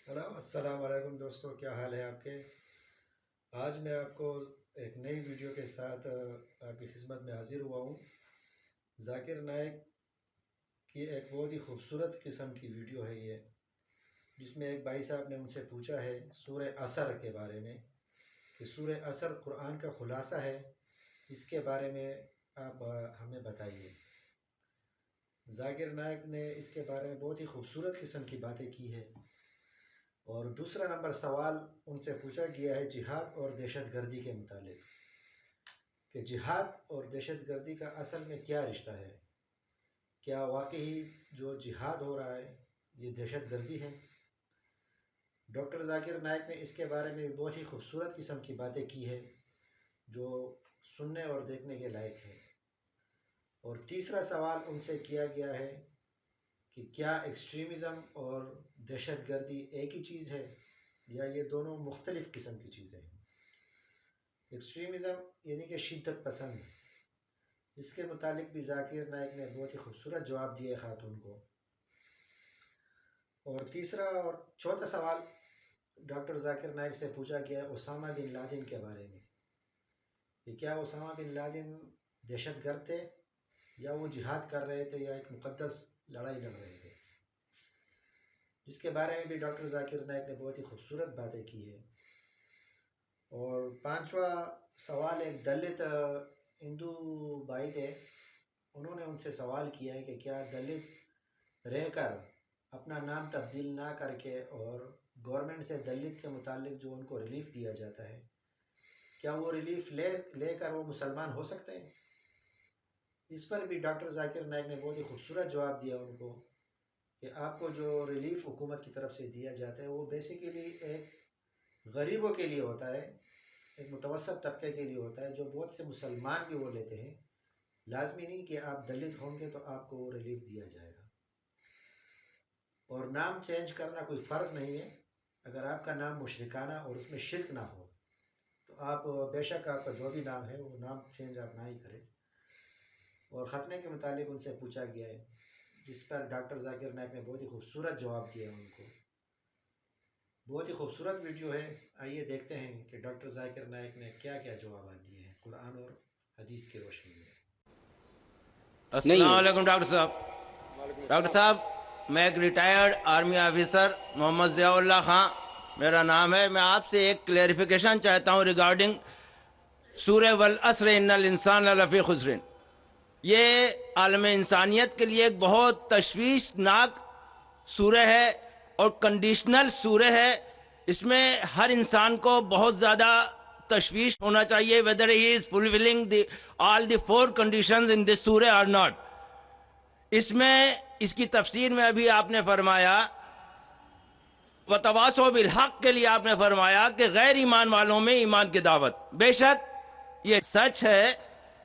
Hello السلام علیکم دوستو، کیا حال ہے آپ کے؟ آج میں آپ کو ایک نئی ویڈیو کے ساتھ آپ کی خدمت میں حاضر ہوا ہوں۔ ذاکر نائک کی ایک بہت ہی خوبصورت قسم کی ویڈیو ہے یہ، جس میں ایک بھائی صاحب نے ان سے پوچھا ہے سورہ عصر کے بارے میں کہ سورہ عصر قرآن کا خلاصہ ہے، اس کے بارے میں آپ ہمیں بتائیے۔ ذاکر نائک نے اس کے بارے میں بہت ہی خوبصورت قسم کی باتیں کی ہے۔ اور دوسرا نمبر سوال ان سے پوچھا گیا ہے جہاد اور دہشت گردی کے متعلق، کہ جہاد اور دہشت گردی کا اصل میں کیا رشتہ ہے؟ کیا واقعی جو جہاد ہو رہا ہے یہ دہشت گردی ہے؟ ڈاکٹر ذاکر نائک نے اس کے بارے میں بہت ہی خوبصورت قسم کی باتیں کی ہے جو سننے اور دیکھنے کے لائق ہے۔ اور تیسرا سوال ان سے کیا گیا ہے کہ کیا ایکسٹریمزم اور دہشت گردی ایک ہی چیز ہے یا یہ دونوں مختلف قسم کی چیزیں ہیں؟ ایکسٹریمزم یعنی کہ شدت پسند، اس کے متعلق بھی ذاکر نائک نے بہت ہی خوبصورت جواب دیے خاتون کو۔ اور تیسرا اور چوتھا سوال ڈاکٹر ذاکر نائک سے پوچھا گیا اسامہ بن لادن کے بارے میں، کہ کیا اسامہ بن لادن دہشت گرد تھے یا وہ جہاد کر رہے تھے یا ایک مقدس لڑائی لڑ رہے تھے، جس کے بارے میں بھی ڈاکٹر ذاکر نائک نے بہت ہی خوبصورت باتیں کی ہے۔ اور پانچواں سوال ایک دلت ہندو بھائی تھے، انہوں نے ان سے سوال کیا ہے کہ کیا دلت رہ کر اپنا نام تبدیل نہ کر کے اور گورنمنٹ سے دلت کے متعلق جو ان کو ریلیف دیا جاتا ہے، کیا وہ ریلیف لے کر وہ مسلمان ہو سکتے ہیں؟ اس پر بھی ڈاکٹر ذاکر نائک نے بہت ہی خوبصورت جواب دیا ان کو کہ آپ کو جو ریلیف حکومت کی طرف سے دیا جاتا ہے وہ بیسیکلی ایک غریبوں کے لیے ہوتا ہے، ایک متوسط طبقے کے لیے ہوتا ہے، جو بہت سے مسلمان بھی وہ لیتے ہیں۔ لازمی نہیں کہ آپ دلت ہوں گے تو آپ کو وہ ریلیف دیا جائے گا۔ اور نام چینج کرنا کوئی فرض نہیں ہے، اگر آپ کا نام مشرکانہ اور اس میں شرک نہ ہو تو آپ بے شک آپ کا جو بھی نام ہے وہ نام چینج آپ نہ ہی کریں۔ اور ختنے کے متعلق ان سے پوچھا گیا ہے، جس پر ڈاکٹر ذاکر نائک نے بہت ہی خوبصورت جواب دیا ان کو۔ بہت ہی خوبصورت ویڈیو ہے، آئیے دیکھتے ہیں کہ ڈاکٹر ذاکر نائک نے کیا کیا جوابات دیے ہیں قرآن اور حدیث کی روشنی میں۔ السلام علیکم ڈاکٹر صاحب۔ ڈاکٹر صاحب، میں ایک ریٹائرڈ آرمی آفیسر محمد ضیاء اللہ خان میرا نام ہے۔ میں آپ سے ایک کلیریفیکیشن چاہتا ہوں ریگارڈنگ سورہ والعصر ان الانسان لفی خسر۔ یہ عالم انسانیت کے لیے ایک بہت تشویشناک سورہ ہے اور کنڈیشنل سورہ ہے۔ اس میں ہر انسان کو بہت زیادہ تشویش ہونا چاہیے whether he is fulfilling all the 4 conditions in this surah or not۔ اس میں اس کی تفسیر میں ابھی آپ نے فرمایا وَتَوَاصَوْا بِالْحَقِّ کے لیے آپ نے فرمایا کہ غیر ایمان والوں میں ایمان کی دعوت۔ بے شک یہ سچ ہے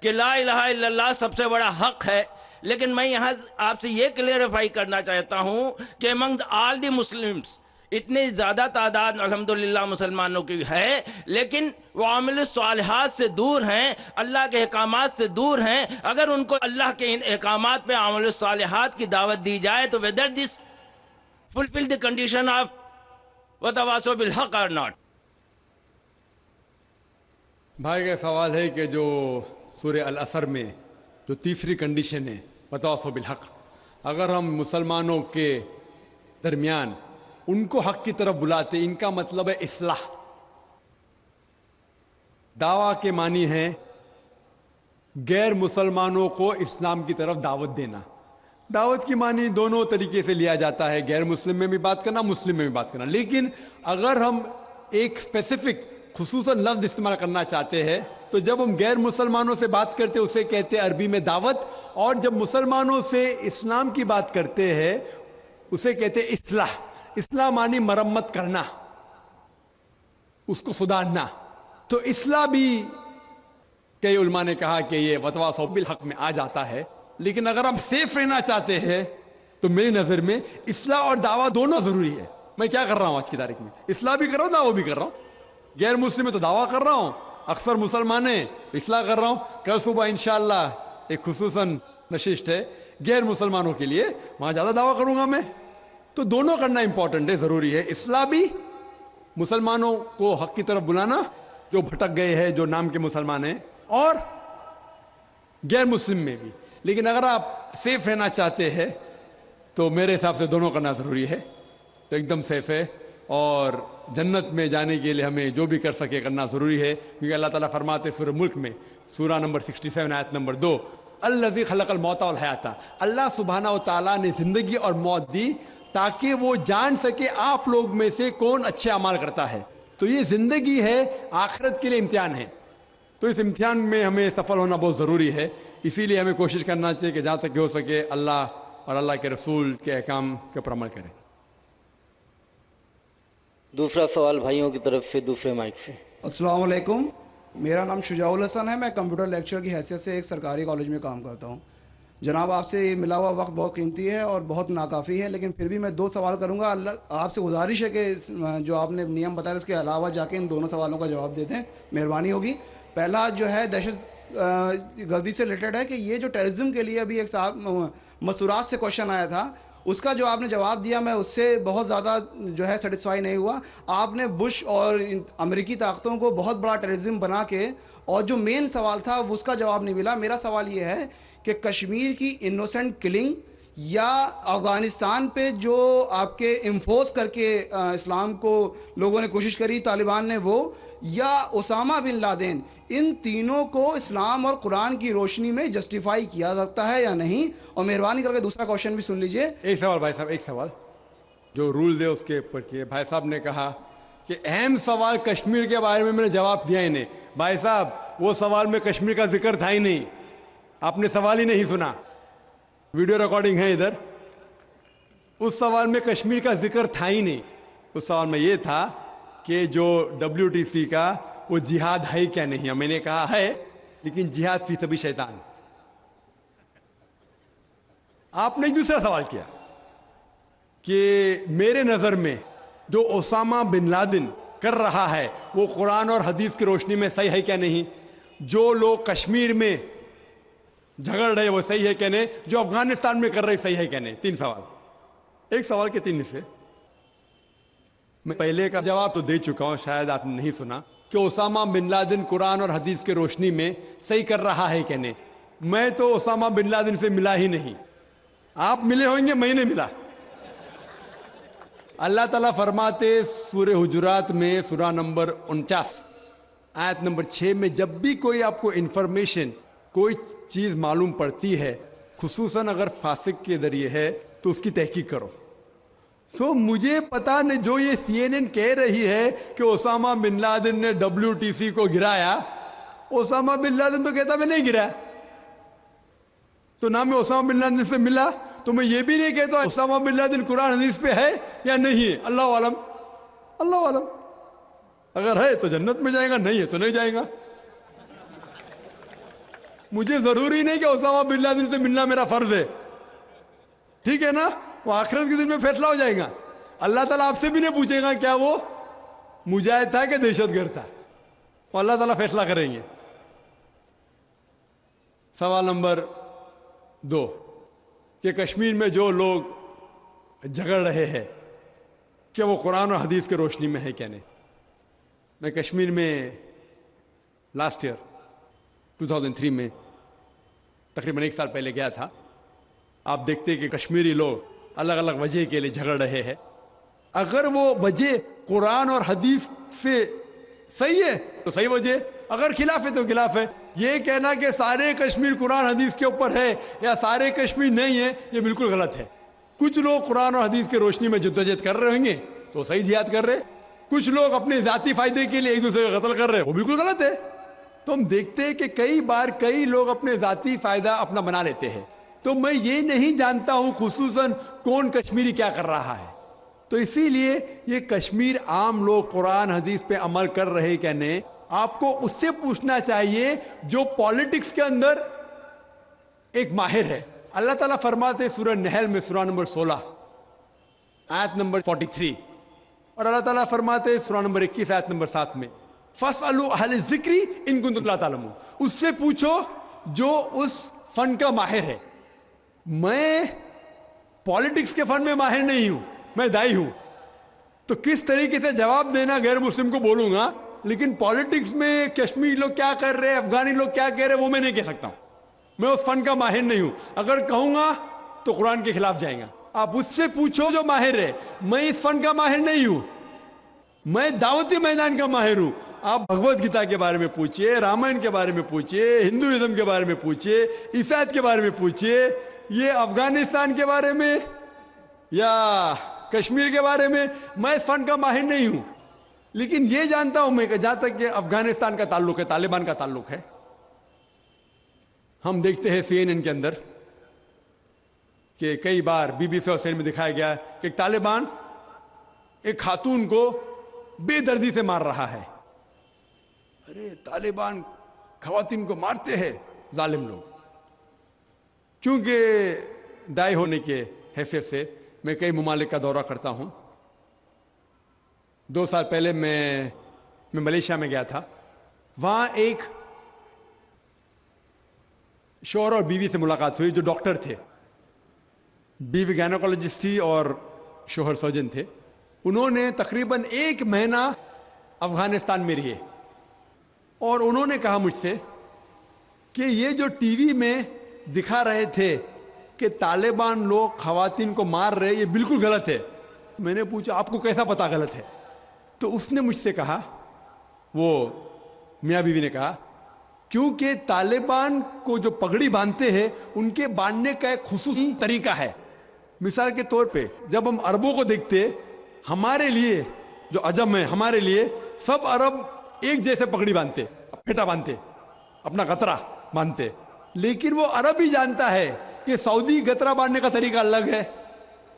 کہ لا الہ الا اللہ سب سے بڑا حق ہے، لیکن میں یہاں آپ سے یہ کلیریفائی کرنا چاہتا ہوں کہ among all the Muslims اتنی زیادہ تعداد الحمدللہ مسلمانوں کی ہے، لیکن وہ عامل الصالحات سے دور ہیں، اللہ کے احکامات سے دور ہیں۔ اگر ان کو اللہ کے ان احکامات پہ عامل الصالحات کی دعوت دی جائے تو whether this fulfill the condition of وَتَوَاصَوْا بِالْحَقِّ or not۔ بھائی کا سوال ہے کہ جو سورہ العصر میں جو تیسری کنڈیشن ہے وَتَوَاصَوْا بِالْحَقِّ، اگر ہم مسلمانوں کے درمیان ان کو حق کی طرف بلاتے، ان کا مطلب ہے اصلاح۔ دعویٰ کے معنی ہے غیر مسلمانوں کو اسلام کی طرف دعوت دینا۔ دعوت کی معنی دونوں طریقے سے لیا جاتا ہے، غیر مسلم میں بھی بات کرنا، مسلم میں بھی بات کرنا، لیکن اگر ہم ایک اسپیسیفک خصوصاً لفظ استعمال کرنا چاہتے ہیں تو جب ہم غیر مسلمانوں سے بات کرتے اسے کہتے ہیں عربی میں دعوت، اور جب مسلمانوں سے اسلام کی بات کرتے ہیں اسے کہتے ہیں اصلاح۔ اصلاح معنی مرمت کرنا، اس کو سدھارنا۔ تو اصلاح بھی کئی علماء نے کہا کہ یہ وَتَوَاصَوْا بِالْحَقِّ میں آ جاتا ہے، لیکن اگر ہم سیف رہنا چاہتے ہیں تو میری نظر میں اصلاح اور دعویٰ دونوں ضروری ہے۔ میں کیا کر رہا ہوں آج کی تاریخ میں؟ اصلاح بھی کر رہا ہوں، دعویٰ بھی کر رہا ہوں۔ غیر مسلم ہے تو دعویٰ کر رہا ہوں، اکثر مسلمان ہیں تو اصلاح کر رہا ہوں۔ کل صبح انشاءاللہ ایک خصوصاً نشست ہے غیر مسلمانوں کے لیے، وہاں زیادہ دعویٰ کروں گا میں۔ تو دونوں کرنا امپورٹنٹ ہے, ضروری ہے. اصلاح بھی, مسلمانوں کو حق کی طرف بلانا جو بھٹک گئے ہیں, جو نام کے مسلمان ہیں, اور غیر مسلم میں بھی. لیکن اگر آپ سیف رہنا چاہتے ہیں تو میرے حساب سے دونوں کرنا ضروری ہے, تو ایک دم سیف ہے. اور جنت میں جانے کے لیے ہمیں جو بھی کر سکے کرنا ضروری ہے, کیونکہ اللہ تعالیٰ فرماتے سورہ ملک میں, سورہ نمبر 67 آیت نمبر 2, الذی خلق الموت والحیات, اللہ سبحانہ و تعالیٰ نے زندگی اور موت دی تاکہ وہ جان سکے آپ لوگ میں سے کون اچھے اعمال کرتا ہے. تو یہ زندگی ہے, آخرت کے لیے امتحان ہے, تو اس امتحان میں ہمیں سفل ہونا بہت ضروری ہے. اسی لیے ہمیں کوشش کرنا چاہیے کہ جہاں تک ہو سکے اللہ اور اللہ کے رسول کے احکام کے اوپر عمل کریں. دوسرا سوال بھائیوں کی طرف سے دوسرے مائک سے. السلام علیکم, میرا نام شجاع الحسن ہے, میں کمپیوٹر لیکچر کی حیثیت سے ایک سرکاری کالج میں کام کرتا ہوں. جناب آپ سے ملا ہوا وقت بہت قیمتی ہے اور بہت ناکافی ہے, لیکن پھر بھی میں 2 سوال کروں گا. آپ سے گزارش ہے کہ جو آپ نے نیم بتایا اس کے علاوہ جا کے ان دونوں سوالوں کا جواب دے دیں, مہربانی ہوگی. پہلا جو ہے دہشت گردی سے ریلیٹڈ ہے کہ یہ جو ٹیررزم کے لیے ابھی ایک صاحب مستورات سے کوشچن آیا تھا, اس کا جو آپ نے جواب دیا میں اس سے بہت زیادہ جو ہے سیٹسفائی نہیں ہوا. آپ نے بش اور امریکی طاقتوں کو بہت بڑا ٹیررزم بنا کے, اور جو مین سوال تھا اس کا جواب نہیں ملا. میرا سوال یہ ہے کہ کشمیر کی انوسنٹ کلنگ یا افغانستان پہ جو آپ کے انفورس کر کے اسلام کو لوگوں نے کوشش کری, طالبان نے, وہ, یا اسامہ بن لادن, ان تینوں کو اسلام اور قرآن کی روشنی میں جسٹیفائی کیا سکتا ہے یا نہیں؟ اور مہربانی کر کے دوسرا کوشچن بھی سن لیجئے. ایک سوال بھائی صاحب, ایک سوال جو رولز ہے اس کے اوپر کیے. بھائی صاحب نے کہا کہ اہم سوال کشمیر کے بارے میں نے جواب دیا ہی نہیں. بھائی صاحب وہ سوال میں کشمیر کا ذکر تھا ہی نہیں, آپ نے سوال ہی نہیں سنا, ویڈیو ریکارڈنگ ہے ادھر. اس سوال میں کشمیر کا ذکر تھا ہی نہیں. اس سوال میں یہ تھا کہ جو WTC کا وہ جہاد ہے کیا نہیں. میں نے کہا ہے, لیکن جہاد فی سبیل شیطان. آپ نے ایک دوسرا سوال کیا کہ میرے نظر میں جو اسامہ بن لادن کر رہا ہے وہ قرآن اور حدیث کی روشنی میں صحیح ہے کیا نہیں. جو لوگ کشمیر میں جھگڑ رہے وہ صحیح ہے کیا نہیں. جو افغانستان میں کر رہے صحیح ہے کیا نہیں. 3 سوال, ایک سوال کے 3 حصے. میں پہلے کا جواب تو دے چکا ہوں, شاید آپ نے نہیں سنا, کہ اسامہ بن لادن قرآن اور حدیث کے روشنی میں صحیح کر رہا ہے کہ نہیں. میں تو اسامہ بن لادن سے ملا ہی نہیں. آپ ملے ہوئیں گے, میں نہیں ملا. اللہ تعالیٰ فرماتے سورہ حجرات میں سورہ نمبر 49 آیت نمبر 6 میں, جب بھی کوئی آپ کو انفارمیشن, کوئی چیز معلوم پڑتی ہے, خصوصاً اگر فاسق کے ذریعے ہے, تو اس کی تحقیق کرو. مجھے پتا نہیں, جو یہ CNN کہہ رہی ہے کہ اسامہ بن لادن نے WTC کو گرایا, اسامہ بن لادن تو کہتا میں نہیں گرایا. تو نہ میں اسامہ بن لادن سے ملا, تو میں یہ بھی نہیں کہتا اسامہ بن لادن قرآن حدیث پہ ہے یا نہیں ہے. اللہ عالم, اللہ عالم. اگر ہے تو جنت میں جائے گا, نہیں ہے تو نہیں جائے گا. مجھے ضروری نہیں کہ اسامہ بن لادن سے ملنا میرا فرض ہے, ٹھیک ہے نا. وہ آخرت کے دن میں فیصلہ ہو جائے گا. اللہ تعالیٰ آپ سے بھی نہیں پوچھے گا کیا وہ مجاہد تھا کہ دہشت گرد تھا, وہ اللہ تعالیٰ فیصلہ کریں گے. سوال نمبر 2 کہ کشمیر میں جو لوگ جھگڑ رہے ہیں کیا وہ قرآن اور حدیث کے روشنی میں ہے کیا نہیں. میں کشمیر میں لاسٹ ایئر 2003 میں تقریباً 1 سال پہلے گیا تھا. آپ دیکھتے کہ کشمیری لوگ الگ الگ وجہ کے لیے جھگڑ رہے ہیں. اگر وہ وجہ قرآن اور حدیث سے صحیح ہے تو صحیح وجہ, اگر خلاف ہے تو خلاف ہے. یہ کہنا کہ سارے کشمیر قرآن حدیث کے اوپر ہے یا سارے کشمیر نہیں ہے, یہ بالکل غلط ہے. کچھ لوگ قرآن اور حدیث کی روشنی میں جدوجہد کر رہے ہوں گے تو صحیح جہاد کر رہے, کچھ لوگ اپنے ذاتی فائدے کے لیے ایک دوسرے کا قتل کر رہے, وہ بالکل غلط ہے. تو ہم دیکھتے ہیں کہ کئی بار کئی لوگ اپنے ذاتی فائدہ اپنا بنا لیتے ہیں. تو میں یہ نہیں جانتا ہوں خصوصاً کون کشمیری کیا کر رہا ہے. تو اسی لیے یہ کشمیر عام لوگ قرآن حدیث پہ عمل کر رہے کیا نہیں, آپ کو اس سے پوچھنا چاہیے جو پالیٹکس کے اندر ایک ماہر ہے. اللہ تعالیٰ فرماتے سورہ نحل میں سورہ نمبر 16 آیت نمبر 43, اور اللہ تعالیٰ فرماتے سورہ نمبر 21 آیت نمبر 7 میں, فَاسْأَلُوا أَهْلَ الذِّكْرِ إِن كُنتُمْ لَا تَعْلَمُونَ. اس سے پوچھو جو اس فن کا ماہر ہے. میں پالیٹکس کے فن میں ماہر نہیں ہوں, میں دائی ہوں. تو کس طریقے سے جواب دینا غیر مسلم کو بولوں گا, لیکن پالیٹکس میں کشمیر لوگ کیا کر رہے ہیں, افغانی لوگ کیا کہہ رہے ہیں, وہ میں نہیں کہہ سکتا ہوں. میں اس فن کا ماہر نہیں ہوں. اگر کہوں گا تو قرآن کے خلاف جائیں گا. آپ اس سے پوچھو جو ماہر ہے. میں اس فن کا ماہر نہیں ہوں, میں دعوتی میدان کا ماہر ہوں. آپ بھگوت گیتا کے بارے میں پوچھئے, رامائن کے بارے میں پوچھئے, ہندوازم کے بارے میں پوچھئے, عیسائیت کے بارے میں پوچھئے, یہ افغانستان کے بارے میں یا کشمیر کے بارے میں میں اس فن کا ماہر نہیں ہوں. لیکن یہ جانتا ہوں میں کہ جہاں تک کہ افغانستان کا تعلق ہے, طالبان کا تعلق ہے, ہم دیکھتے ہیں CNN کے اندر کہ کئی بار BBC اور CNN میں دکھایا گیا کہ طالبان ایک خاتون کو بے دردی سے مار رہا ہے. ارے طالبان خواتین کو مارتے ہیں ظالم لوگ. کیونکہ دائی ہونے کے حیثیت سے میں کئی ممالک کا دورہ کرتا ہوں. 2 سال پہلے میں ملیشیا میں گیا تھا. وہاں ایک شوہر اور بیوی سے ملاقات ہوئی جو ڈاکٹر تھے. بیوی گائنیکولوجسٹ تھی اور شوہر سرجن تھے. انہوں نے تقریباً 1 مہینہ افغانستان میں رہے اور انہوں نے کہا مجھ سے کہ یہ جو ٹی وی میں دکھا رہے تھے کہ طالبان لوگ خواتین کو مار رہے, یہ بالکل غلط ہے. میں نے پوچھا آپ کو کیسا پتا غلط ہے؟ تو اس نے مجھ سے کہا, وہ میاں بیوی نے کہا, کیونکہ طالبان کو جو پگڑی باندھتے ہیں ان کے باندھنے کا ایک خصوصی طریقہ ہے. مثال کے طور پہ جب ہم عربوں کو دیکھتے, ہمارے لیے جو عجم ہے, ہمارے لیے سب عرب ایک جیسے پگڑی باندھتے, پھیٹا باندھتے, اپنا غترہ باندھتے. لیکن وہ عرب ہی جانتا ہے کہ سعودی غترہ باندھنے کا طریقہ الگ ہے,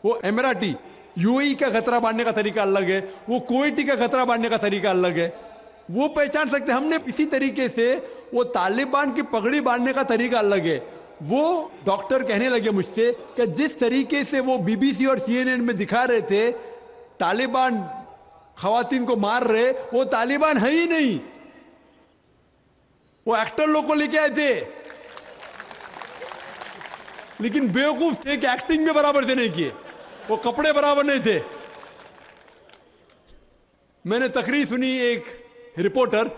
وہ اماراتی UAE کا غترہ باندھنے کا طریقہ الگ ہے, وہ کویٹی کا غترہ باندھنے کا طریقہ الگ ہے. وہ پہچان سکتے. ہم نے اسی طریقے سے وہ طالبان کی پگڑی باندھنے کا طریقہ الگ ہے. وہ ڈاکٹر کہنے لگے مجھ سے کہ جس طریقے سے وہ BBC اور CNN میں دکھا رہے تھے طالبان خواتین کو مار رہے, وہ طالبان ہے ہی نہیں, وہ ایکٹر لوگ کو لے کے آئے تھے. لیکن بیوقوف تھے کہ ایکٹنگ میں برابر سے نہیں کیے, وہ کپڑے برابر نہیں تھے. میں نے تقریر سنی ایک رپورٹر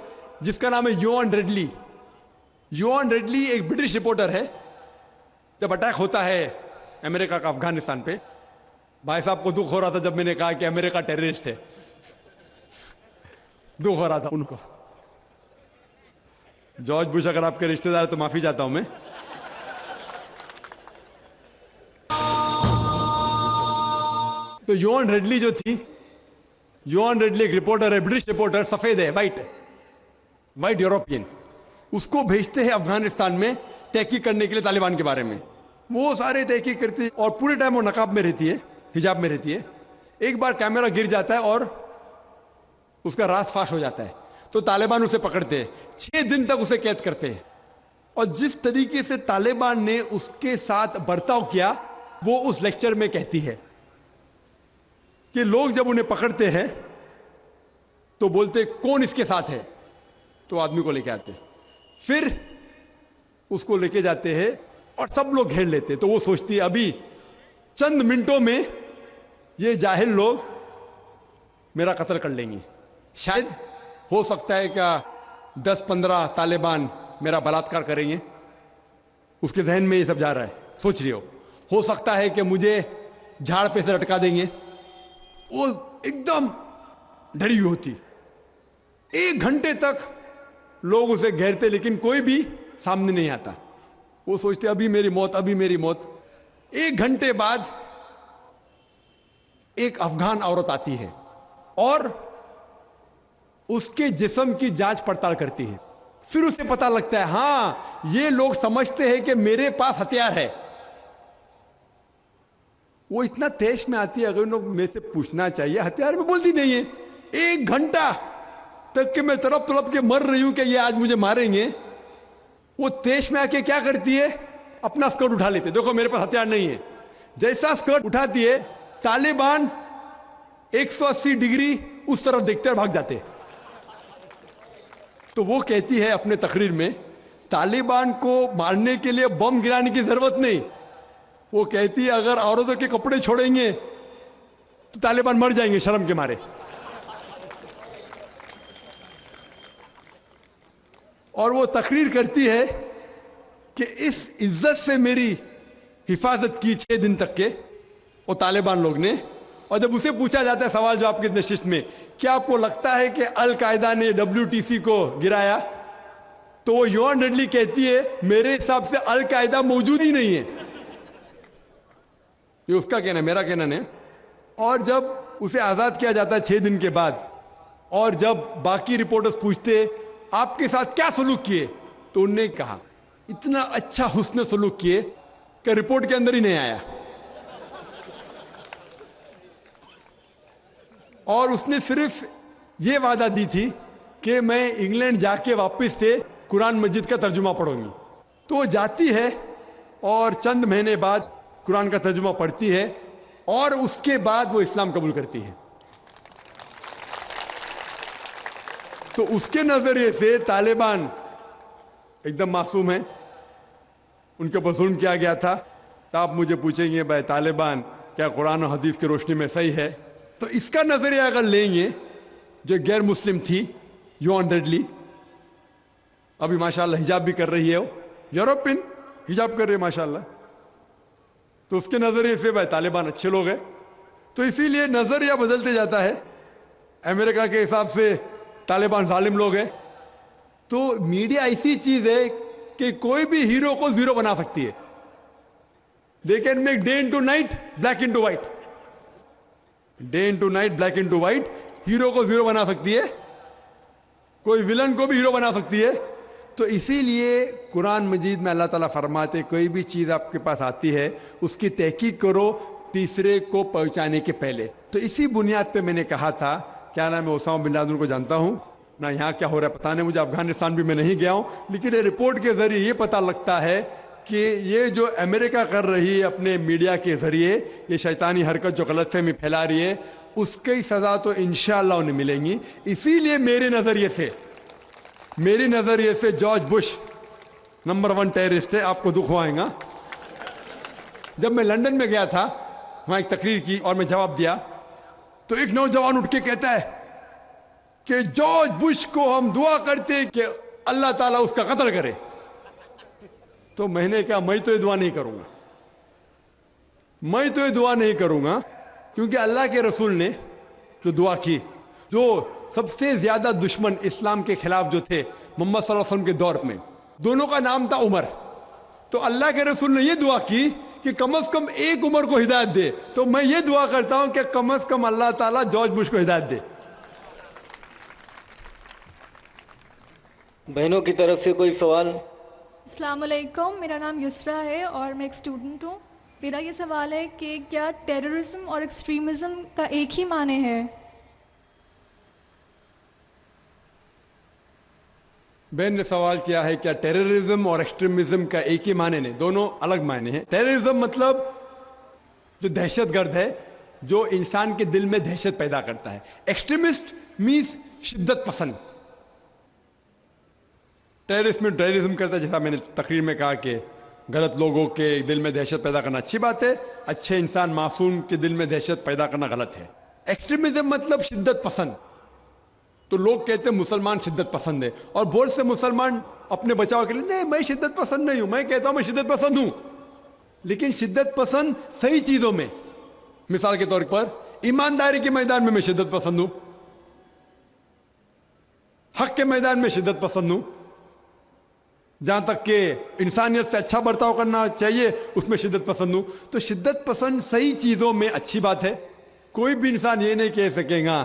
جس کا نام ہے یوان ریڈلی. یوان ریڈلی ایک برٹش رپورٹر ہے. جب اٹیک ہوتا ہے امریکہ کا افغانستان پہ, بھائی صاحب کو دکھ ہو رہا تھا جب میں نے کہا کہ امریکہ ٹیررسٹ ہے, دکھ ہو رہا تھا ان کو. جارج بش اگر آپ کے رشتہ دار تو معافی چاہتا ہوں میں. تو یوان ریڈلی جو تھی, یوان ریڈلی ایک رپورٹر ہے, برٹش رپورٹر, سفید ہے, وائٹ یورپین. اس کو بھیجتے ہیں افغانستان میں تحقیق کرنے کے لیے طالبان کے بارے میں. وہ سارے تحقیق کرتے اور پورے ٹائم وہ نقاب میں رہتی ہے, حجاب میں رہتی ہے. ایک بار کیمرہ گر جاتا ہے اور اس کا راز فاش ہو جاتا ہے, تو طالبان اسے پکڑتے ہیں, 6 دن تک اسے قید کرتے ہیں. اور جس طریقے سے طالبان نے اس کے ساتھ برتاؤ کیا وہ اس لیکچر میں کہتی ہے کہ لوگ جب انہیں پکڑتے ہیں تو بولتے کون اس کے ساتھ ہے, تو آدمی کو لے کے آتے, پھر اس کو لے کے جاتے ہیں اور سب لوگ گھیر لیتے. تو وہ سوچتی ہے ابھی چند منٹوں میں یہ جاہل لوگ میرا قتل کر لیں گے. شاید ہو سکتا ہے کہ 10-15 طالبان میرا بلاತ್ಕಾರ کریں گے. اس کے ذہن میں یہ سب جا رہا ہے, سوچ رہی ہو سکتا ہے کہ مجھے جھاڑ پہ سے لٹکا دیں گے. وہ ایک دم ڈری ہوئی ہوتی. 1 گھنٹے تک لوگ اسے گھیرتے لیکن کوئی بھی سامنے نہیں آتا. وہ سوچتے ابھی میری موت, ابھی میری موت. 1 گھنٹے بعد ایک افغان عورت آتی ہے اور اس کے جسم کی جانچ پڑتال کرتی ہے. پھر اسے پتا لگتا ہے ہاں یہ لوگ سمجھتے ہیں کہ میرے پاس ہتھیار ہے. وہ اتنا تیش میں آتی ہے, اگر ان لوگ میں سے پوچھنا چاہیے ہتھیار میں, بولتی نہیں ہے. 1 گھنٹہ تک کہ میں تڑپ کے مر رہی ہوں کہ یہ آج مجھے ماریں گے. وہ تیش میں آ کے کیا کرتی ہے, اپنا اسکرٹ اٹھا لیتے, دیکھو میرے پاس ہتھیار نہیں ہے. جیسا اسکرٹ اٹھاتی ہے طالبان 180 ڈگری اس طرف دیکھتے اور بھاگ جاتے. تو وہ کہتی ہے اپنے تقریر میں طالبان کو مارنے کے لیے بم گرانے کی ضرورت نہیں. وہ کہتی ہے اگر عورتوں کے کپڑے چھوڑیں گے تو طالبان مر جائیں گے شرم کے مارے. اور وہ تقریر کرتی ہے کہ اس عزت سے میری حفاظت کی 6 دن تک کے وہ طالبان لوگ نے. اور جب اسے پوچھا جاتا ہے سوال جواب کی نشست میں کیا آپ کو لگتا ہے کہ القاعدہ نے WTC کو گرایا, تو وہ یوان ریڈلی کہتی ہے میرے حساب سے القاعدہ موجود ہی نہیں ہے. یہ اس کا کہنا ہے, میرا کہنا نہیں. اور جب اسے آزاد کیا جاتا ہے 6 دن کے بعد, اور جب باقی رپورٹرز پوچھتے آپ کے ساتھ کیا سلوک کیے, تو انہوں نے کہا اتنا اچھا حسن سلوک کیے کہ رپورٹ کے اندر ہی نہیں آیا. اور اس نے صرف یہ وعدہ دی تھی کہ میں انگلینڈ جا کے واپس سے قرآن مجید کا ترجمہ پڑھوں گی. تو وہ جاتی ہے اور چند مہینے بعد قرآن کا ترجمہ پڑھتی ہے, اور اس کے بعد وہ اسلام قبول کرتی ہے. تو اس کے نظریے سے طالبان ایک دم معصوم ہیں, ان کے اوپر ظلم کیا گیا تھا. تو آپ مجھے پوچھیں گے بھائی طالبان کیا قرآن و حدیث کی روشنی میں صحیح ہے؟ تو اس کا نظریہ اگر لیں گے, جو غیر مسلم تھی یوان ریڈلی, ابھی ماشاءاللہ حجاب بھی کر رہی ہے, وہ یورپین حجاب کر رہی ہے ماشاءاللہ, تو اس کے نظریے سے بھائی طالبان اچھے لوگ ہیں. تو اسی لیے نظریہ بدلتے جاتا ہے. امریکہ کے حساب سے طالبان ظالم لوگ ہیں. تو میڈیا ایسی چیز ہے کہ کوئی بھی ہیرو کو زیرو بنا سکتی ہے. They can make day into night black into white, day into night black into white. Hero کو زیرو بنا سکتی ہے, کوئی ولن کو بھی ہیرو بنا سکتی ہے. تو اسی لیے قرآن مجید میں اللہ تعالیٰ فرماتے کوئی بھی چیز آپ کے پاس آتی ہے اس کی تحقیق کرو تیسرے کو پہنچانے کے پہلے. تو اسی بنیاد پہ میں نے کہا تھا, کیا نام ہے, اسامہ بن لادن کو جانتا ہوں نہ, یہاں کیا ہو رہا ہے پتہ نہیں مجھے, افغانستان بھی میں نہیں گیا ہوں, لیکن یہ رپورٹ کے ذریعے یہ پتہ لگتا ہے کہ یہ جو امریکہ کر رہی ہے اپنے میڈیا کے ذریعے, یہ شیطانی حرکت جو غلط فہمی پھیلا رہی ہے, اس کی سزا تو انشاءاللہ انہیں ملیں گی. اسی لیے میرے نظریے سے جارج بش نمبر 1 ٹیررسٹ ہے. آپ کو دکھ ہوائیں گا. جب میں لندن میں گیا تھا, وہاں ایک تقریر کی اور میں جواب دیا, تو ایک نوجوان اٹھ کے کہتا ہے کہ جارج بش کو ہم دعا کرتے ہیں کہ اللہ تعالیٰ اس کا قتل کرے. تو میں نے کہا میں تو یہ دعا نہیں کروں گا, کیونکہ اللہ کے رسول نے جو دعا کی, جو سب سے زیادہ دشمن اسلام کے خلاف جو تھے محمد صلی اللہ علیہ وسلم کے دور میں, دونوں کا نام تھا عمر. تو اللہ کے رسول نے یہ دعا کی کہ کم از کم ایک عمر کو ہدایت دے. تو میں یہ دعا کرتا ہوں کہ کم از کم اللہ تعالیٰ جارج بش کو ہدایت دے. بہنوں کی طرف سے کوئی سوال؟ السلام علیکم, میرا نام یسرا ہے اور میں ایک اسٹوڈنٹ ہوں. میرا یہ سوال ہے کہ کیا ٹیررزم اور ایکسٹریمزم کا ایک ہی معنی ہے؟ بہن نے سوال کیا ہے کیا ٹیررزم اور ایکسٹریمزم کا ایک ہی معنی نہیں, دونوں الگ معنی ہیں. ٹیررزم مطلب جو دہشت گرد ہے, جو انسان کے دل میں دہشت پیدا کرتا ہے. ایکسٹریمسٹ مینس شدت پسند. ٹیررسٹ میں ٹیررزم کرتا ہے, جیسا میں نے تقریر میں کہا کہ غلط لوگوں کے دل میں دہشت پیدا کرنا اچھی بات ہے, اچھے انسان معصوم کے دل میں دہشت پیدا کرنا غلط ہے. ایکسٹریمزم مطلب شدت پسند. تو لوگ کہتے ہیں مسلمان شدت پسند ہے, اور بہت سے مسلمان اپنے بچاؤ کے لیے نہیں میں شدت پسند نہیں ہوں, میں کہتا ہوں میں شدت پسند ہوں. لیکن شدت پسند صحیح چیزوں میں, مثال کے طور پر ایمانداری کے میدان میں شدت پسند ہوں, حق کے میدان میں شدت پسند ہوں, جہاں تک کہ انسانیت سے اچھا برتاؤ کرنا چاہیے اس میں شدت پسند ہوں. تو شدت پسند صحیح چیزوں میں اچھی بات ہے. کوئی بھی انسان یہ نہیں کہہ سکے گا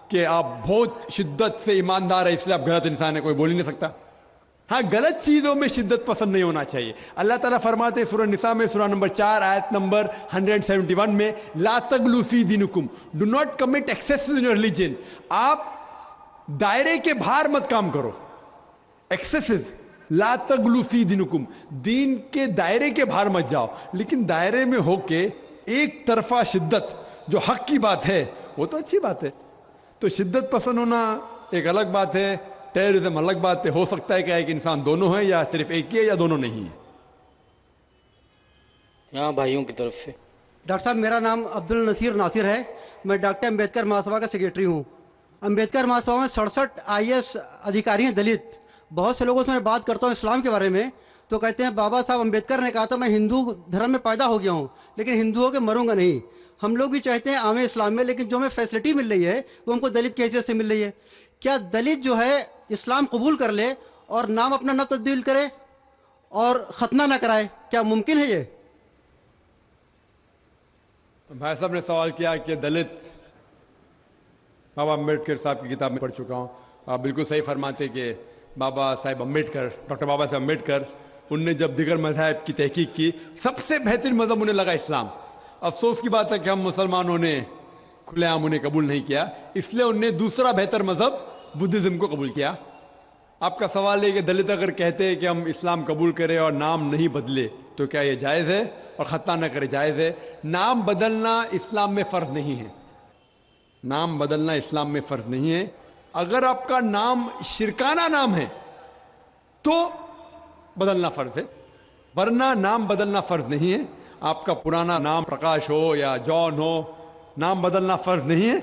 کہ آپ بہت شدت سے ایماندار ہے اس لیے آپ غلط انسان ہے, کوئی بول ہی نہیں سکتا. ہاں غلط چیزوں میں شدت پسند نہیں ہونا چاہیے. اللہ تعالیٰ فرماتے ہیں سورہ نساء میں سورہ نمبر 4 آیت نمبر 171 میں, لا تغلوا فی دینکم, do not commit excesses in your religion. آپ دائرے کے باہر مت کام کرو. ایکسیسز, لا تغلوا فی دینکم, دین کے دائرے کے باہر مت جاؤ, لیکن دائرے میں ہو کے ایک طرفہ شدت جو حق کی بات ہے وہ تو اچھی بات ہے. تو شدت پسند ہونا ایک الگ بات ہے, ٹیررزم الگ بات ہے. ہو سکتا ہے کہ ایک انسان دونوں ہے, یا صرف ایک ہی ہے, یا دونوں نہیں ہے. یہاں بھائیوں کی طرف سے ڈاکٹر صاحب میرا نام عبدالنصیر ناصر ہے، میں ڈاکٹر امبیڈکر مہاسبھا کا سیکریٹری ہوں۔ امبیڈکر مہاسبھا میں 67 IAS ادھیکاری ہیں دلت۔ بہت سے لوگوں سے میں بات کرتا ہوں اسلام کے بارے میں تو کہتے ہیں بابا صاحب امبیڈکر نے کہا تھا میں ہندو دھرم میں پیدا ہو گیا ہوں لیکن ہندوؤں کے مروں گا نہیں۔ ہم لوگ بھی چاہتے ہیں عام اسلام میں، لیکن جو ہمیں فیسلٹی مل رہی ہے وہ ہم کو دلت کی حیثیت سے مل رہی ہے۔ کیا دلت جو ہے اسلام قبول کر لے اور نام اپنا نہ تبدیل کرے اور ختنہ نہ کرائے، کیا ممکن ہے یہ؟ بھائی صاحب نے سوال کیا کہ دلت، بابا امبیڈکر صاحب کی کتاب میں پڑھ چکا ہوں، آپ بالکل صحیح فرماتے کہ بابا صاحب امبیڈکر، ڈاکٹر بابا صاحب امبیڈکر، ان نے جب دیگر مذاہب کی تحقیق کی سب سے بہترین مذہب انہیں لگا اسلام۔ افسوس کی بات ہے کہ ہم مسلمانوں نے کھلے عام انہیں قبول نہیں کیا، اس لیے انہوں نے دوسرا بہتر مذہب بدھزم کو قبول کیا۔ آپ کا سوال ہے کہ دلت اگر کہتے ہیں کہ ہم اسلام قبول کریں اور نام نہیں بدلے تو کیا یہ جائز ہے، اور ختنہ نہ کرے جائز ہے؟ نام بدلنا اسلام میں فرض نہیں ہے، نام بدلنا اسلام میں فرض نہیں ہے۔ اگر آپ کا نام شرکانہ نام ہے تو بدلنا فرض ہے، ورنہ نام بدلنا فرض نہیں ہے۔ آپ کا پرانا نام پرکاش ہو یا جان ہو، نام بدلنا فرض نہیں ہے۔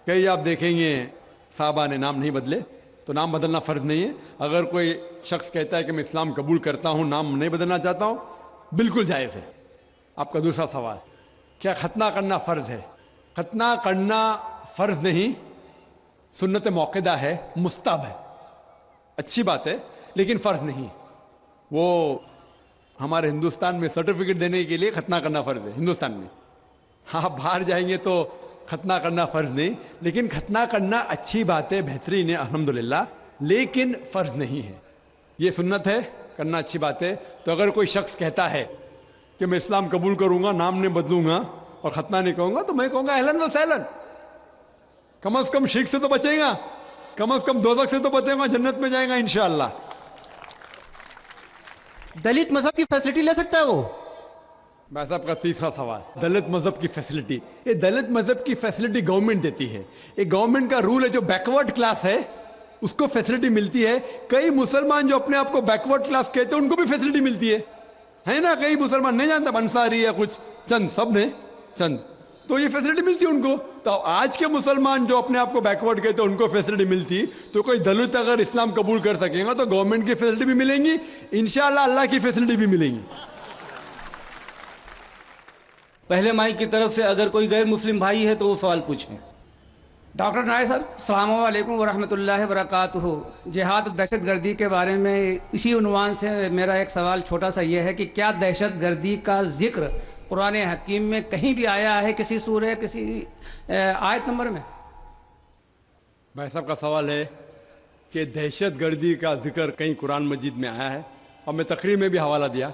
کئی آپ دیکھیں گے صحابہ نے نام نہیں بدلے، تو نام بدلنا فرض نہیں ہے۔ اگر کوئی شخص کہتا ہے کہ میں اسلام قبول کرتا ہوں، نام نہیں بدلنا چاہتا ہوں، بالکل جائز ہے۔ آپ کا دوسرا سوال، کیا ختنہ کرنا فرض ہے؟ ختنہ کرنا فرض نہیں، سنت موقدہ ہے، مستحب ہے، اچھی بات ہے، لیکن فرض نہیں۔ وہ ہمارے ہندوستان میں سرٹیفکیٹ دینے کے لیے ختنہ کرنا فرض ہے ہندوستان میں۔ آپ باہر جائیں گے تو ختنہ کرنا فرض نہیں، لیکن ختنہ کرنا اچھی بات ہے، بہترین ہے الحمدللہ، لیکن فرض نہیں ہے۔ یہ سنت ہے، کرنا اچھی بات ہے۔ تو اگر کوئی شخص کہتا ہے کہ میں اسلام قبول کروں گا، نام نہیں بدلوں گا اور ختنہ نہیں کہوں گا، تو میں کہوں گا اہلاً و سہلاً، کم از کم شرک سے تو بچے گا، کم از کم دوزخ سے تو بچے گا، جنت میں جائے گا انشاءاللہ۔ دلت مذہب کی فیسلٹی لے سکتا ہے وہ؟ بھائی صاحب کا تیسرا سوال، دلت مذہب کی فیسلٹی، یہ دلت مذہب کی فیسلٹی گورنمنٹ دیتی ہے، یہ گورنمنٹ کا رول ہے۔ جو بیکورڈ کلاس ہے اس کو فیسلٹی ملتی ہے۔ کئی مسلمان جو اپنے آپ کو بیکورڈ کلاس کہتے ہیں ان کو بھی فیسلٹی ملتی ہے نا؟ کئی مسلمان نہیں جانتا انصاری یا کچھ چند، سب نے چند، تو یہ فیسلٹی ملتی ہے ان کو۔ تو آج کے مسلمان جو اپنے آپ کو بیکورڈ کہتے ہیں ان کو فیسلٹی ملتی، تو کوئی دلت اگر اسلام قبول کر سکے گا تو گورنمنٹ کی فیسلٹی بھی ملیں گی، انشاءاللہ اللہ کی فیسلٹی بھی ملیں گی۔ پہلے مائی کی طرف سے اگر کوئی غیر مسلم بھائی ہے تو وہ سوال پوچھیں۔ ڈاکٹر نائب صاحب السلام علیکم ورحمۃ اللہ وبرکاتہ۔ جہاد و دہشت گردی کے بارے میں اسی عنوان سے میرا ایک سوال چھوٹا سا یہ ہے کہ کیا دہشت گردی کا ذکر قرآن حکیم میں کہیں بھی آیا ہے، کسی سورہ، کسی آیت نمبر میں؟ بھائی صاحب کا سوال ہے کہ دہشت گردی کا ذکر کہیں قرآن مجید میں آیا ہے، اور میں تقریر میں بھی حوالہ دیا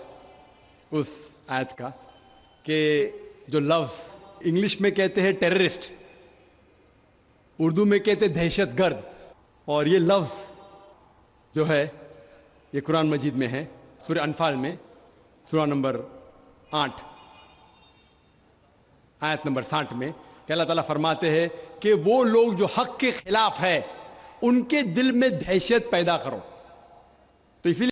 اس آیت کا کہ جو لفظ انگلش میں کہتے ہیں ٹیررسٹ، اردو میں کہتے ہیں دہشت گرد، اور یہ لفظ جو ہے یہ قرآن مجید میں ہے، سورہ انفال میں، سورہ نمبر 8 آیت نمبر 60 میں، کہ اللہ تعالیٰ فرماتے ہیں کہ وہ لوگ جو حق کے خلاف ہے ان کے دل میں دہشت پیدا کرو۔ تو اسی لیے